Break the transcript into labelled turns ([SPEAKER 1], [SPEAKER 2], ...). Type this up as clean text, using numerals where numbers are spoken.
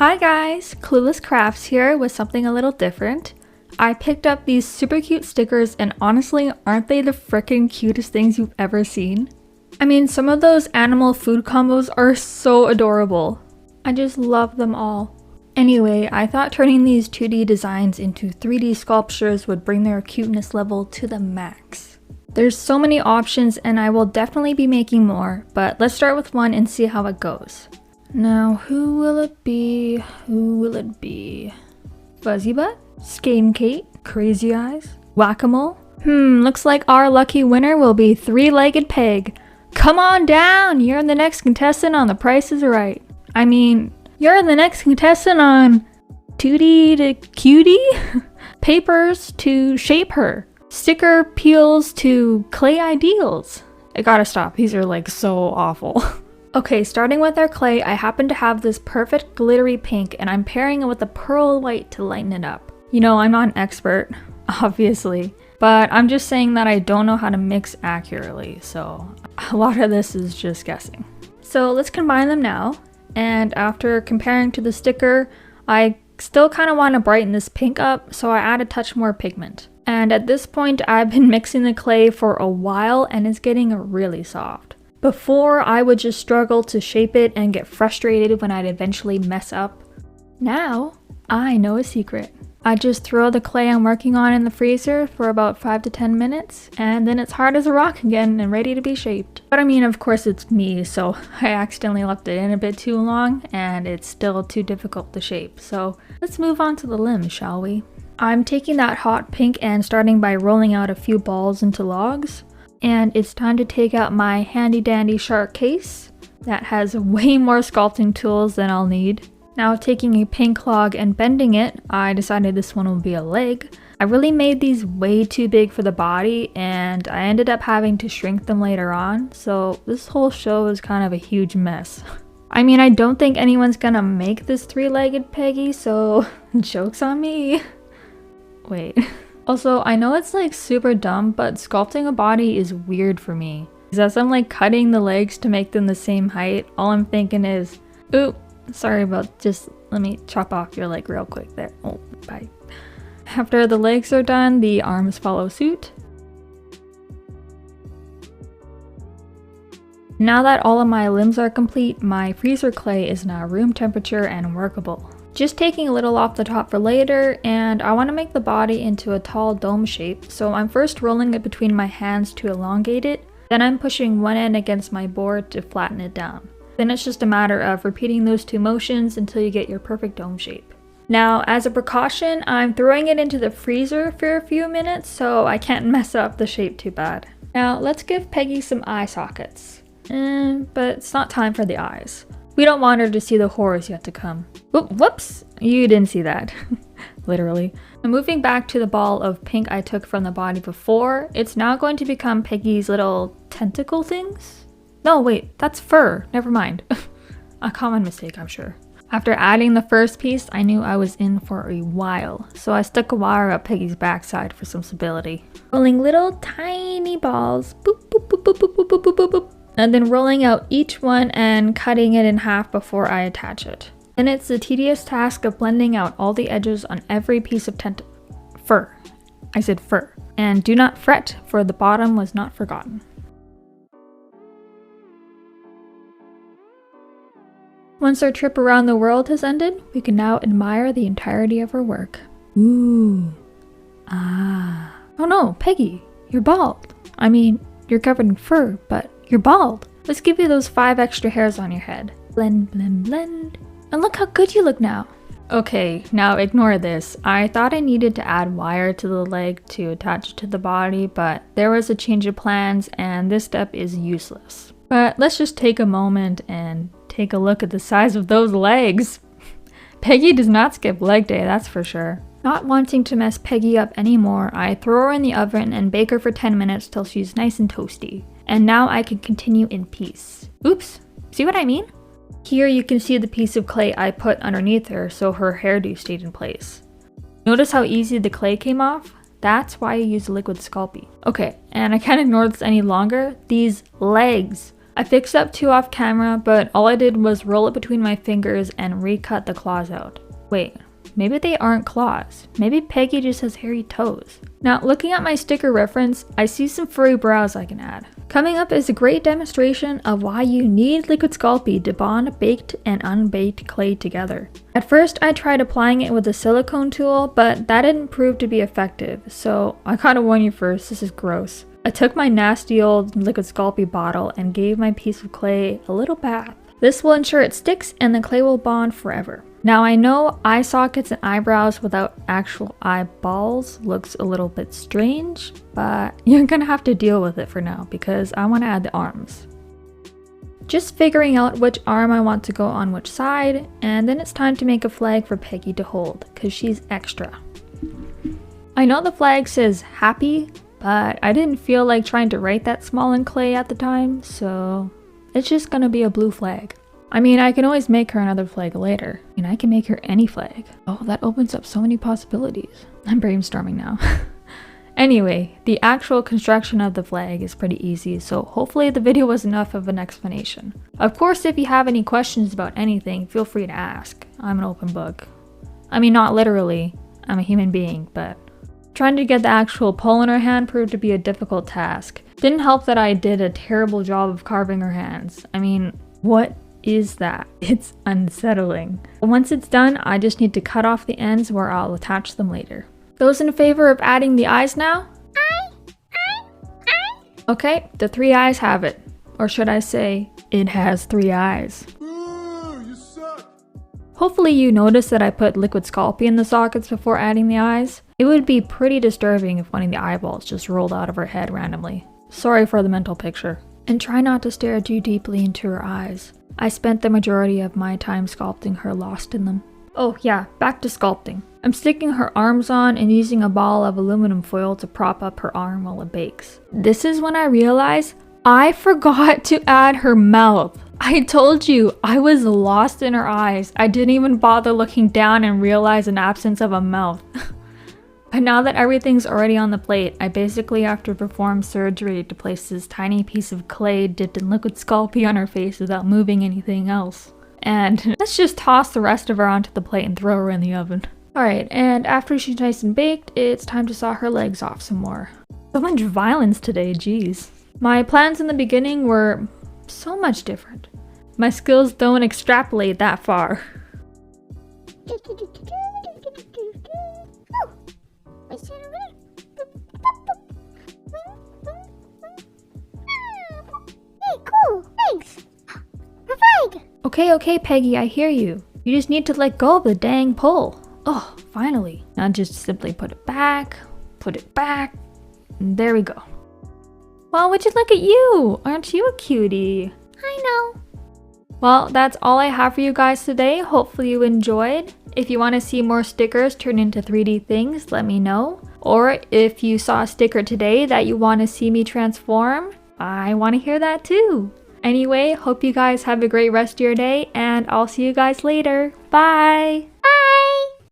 [SPEAKER 1] Hi guys, Clueless Crafts here with something a little different. I picked up these super cute stickers and honestly, aren't they the frickin' cutest things you've ever seen? I mean, some of those animal food combos are so adorable. I just love them all. Anyway, I thought turning these 2D designs into 3D sculptures would bring their cuteness level to the max. There's so many options and I will definitely be making more, but let's start with one and see how it goes. Now, who will it be? Fuzzy Butt? Skating Kate? Crazy Eyes? Whack-a-mole? Looks like our lucky winner will be Three-Legged Peg. Come on down! You're the next contestant on The Price is Right. I mean, you're the next contestant on Tutie to Cutie? Papers to Shape Her. Sticker peels to Clay Ideals. I gotta stop, these are like so awful. Okay, starting with our clay, I happen to have this perfect glittery pink and I'm pairing it with a pearl white to lighten it up. You know, I'm not an expert, obviously, but I'm just saying that I don't know how to mix accurately, so a lot of this is just guessing. So let's combine them now, and after comparing to the sticker, I still kind of want to brighten this pink up, so I add a touch more pigment. And at this point, I've been mixing the clay for a while and it's getting really soft. Before, I would just struggle to shape it and get frustrated when I'd eventually mess up. Now, I know a secret. I just throw the clay I'm working on in the freezer for about 5 to 10 minutes, and then it's hard as a rock again and ready to be shaped. But I mean, of course it's me, so I accidentally left it in a bit too long, and it's still too difficult to shape. So let's move on to the limbs, shall we? I'm taking that hot pink and starting by rolling out a few balls into logs. And it's time to take out my handy dandy shark case that has way more sculpting tools than I'll need. Now taking a pink log and bending it, I decided this one will be a leg. I really made these way too big for the body and I ended up having to shrink them later on, so this whole show is kind of a huge mess. I mean, I don't think anyone's gonna make this three-legged Peggy, so joke's on me. Wait. Also, I know it's like super dumb, but sculpting a body is weird for me. As I'm like cutting the legs to make them the same height, all I'm thinking is, ooh, sorry about, just let me chop off your leg real quick there. Oh, bye. After the legs are done, the arms follow suit. Now that all of my limbs are complete, my freezer clay is now room temperature and workable. Just taking a little off the top for later, and I want to make the body into a tall dome shape, so I'm first rolling it between my hands to elongate it, then I'm pushing one end against my board to flatten it down. Then it's just a matter of repeating those two motions until you get your perfect dome shape. Now, as a precaution, I'm throwing it into the freezer for a few minutes so I can't mess up the shape too bad. Now, let's give Peggy some eye sockets. But it's not time for the eyes. We don't want her to see the horrors yet to come. Whoops! You didn't see that. Literally. And moving back to the ball of pink I took from the body before, it's now going to become Peggy's little tentacle things? No, wait, that's fur. Never mind. A common mistake, I'm sure. After adding the first piece, I knew I was in for a while, so I stuck a wire up Peggy's backside for some stability. Rolling little tiny balls, boop, boop, boop, boop, boop, boop, boop, boop, boop, boop. And then rolling out each one and cutting it in half before I attach it. Then it's the tedious task of blending out all the edges on every piece of fur. I said fur. And do not fret, for the bottom was not forgotten. Once our trip around the world has ended, we can now admire the entirety of her work. Ooh. Ah. Oh no, Peggy, you're bald. I mean, you're covered in fur, but you're bald. Let's give you those 5 extra hairs on your head. Blend, blend, blend. And look how good you look now. Okay, now ignore this. I thought I needed to add wire to the leg to attach it to the body, but there was a change of plans and this step is useless. But let's just take a moment and take a look at the size of those legs. Peggy does not skip leg day, that's for sure. Not wanting to mess Peggy up anymore, I throw her in the oven and bake her for 10 minutes till she's nice and toasty. And now I can continue in peace. Oops, see what I mean? Here you can see the piece of clay I put underneath her so her hairdo stayed in place. Notice how easy the clay came off? That's why I use liquid Sculpey. Okay, and I can't ignore this any longer. These legs I fixed up 2 off camera, but all I did was roll it between my fingers and recut the claws out. Wait, maybe they aren't claws. Maybe Peggy just has hairy toes. Now, looking at my sticker reference, I see some furry brows I can add. Coming up is a great demonstration of why you need Liquid Sculpey to bond baked and unbaked clay together. At first, I tried applying it with a silicone tool, but that didn't prove to be effective, so I gotta warn you first, this is gross. I took my nasty old Liquid Sculpey bottle and gave my piece of clay a little bath. This will ensure it sticks and the clay will bond forever. Now I know eye sockets and eyebrows without actual eyeballs looks a little bit strange, but you're gonna have to deal with it for now because I want to add the arms. Just figuring out which arm I want to go on which side, and then it's time to make a flag for Peggy to hold because she's extra. I know the flag says happy, but I didn't feel like trying to write that small in clay at the time, so it's just gonna be a blue flag. I mean, I can always make her another flag later. I mean, I can make her any flag. Oh, that opens up so many possibilities. I'm brainstorming now. Anyway, the actual construction of the flag is pretty easy, so hopefully the video was enough of an explanation. Of course, if you have any questions about anything, feel free to ask. I'm an open book. I mean, not literally. I'm a human being, but trying to get the actual pole in her hand proved to be a difficult task. Didn't help that I did a terrible job of carving her hands. I mean, what is that? It's unsettling. Once it's done, I just need to cut off the ends where I'll attach them later. Those in favor of adding the eyes now? Okay, the 3 eyes have it. Or should I say, it has 3 eyes.
[SPEAKER 2] Ooh, you suck.
[SPEAKER 1] Hopefully you noticed that I put Liquid Sculpey in the sockets before adding the eyes. It would be pretty disturbing if one of the eyeballs just rolled out of her head randomly. Sorry for the mental picture. And try not to stare too deeply into her eyes. I spent the majority of my time sculpting her lost in them. Oh yeah, back to sculpting. I'm sticking her arms on and using a ball of aluminum foil to prop up her arm while it bakes. This is when I realized I forgot to add her mouth. I told you, I was lost in her eyes. I didn't even bother looking down and realize an absence of a mouth. But now that everything's already on the plate, I basically have to perform surgery to place this tiny piece of clay dipped in Liquid Sculpey on her face without moving anything else. And let's just toss the rest of her onto the plate and throw her in the oven. Alright, and after she's nice and baked, it's time to saw her legs off some more. So much violence today, geez. My plans in the beginning were so much different. My skills don't extrapolate that far. Okay, Peggy, I hear you. You just need to let go of the dang pole. Oh, finally. Now just simply put it back, and there we go. Well, would you look at you? Aren't you a cutie? I know. Well, that's all I have for you guys today. Hopefully you enjoyed. If you want to see more stickers turn into 3D things, let me know. Or if you saw a sticker today that you want to see me transform, I want to hear that too. Anyway, hope you guys have a great rest of your day, and I'll see you guys later. Bye!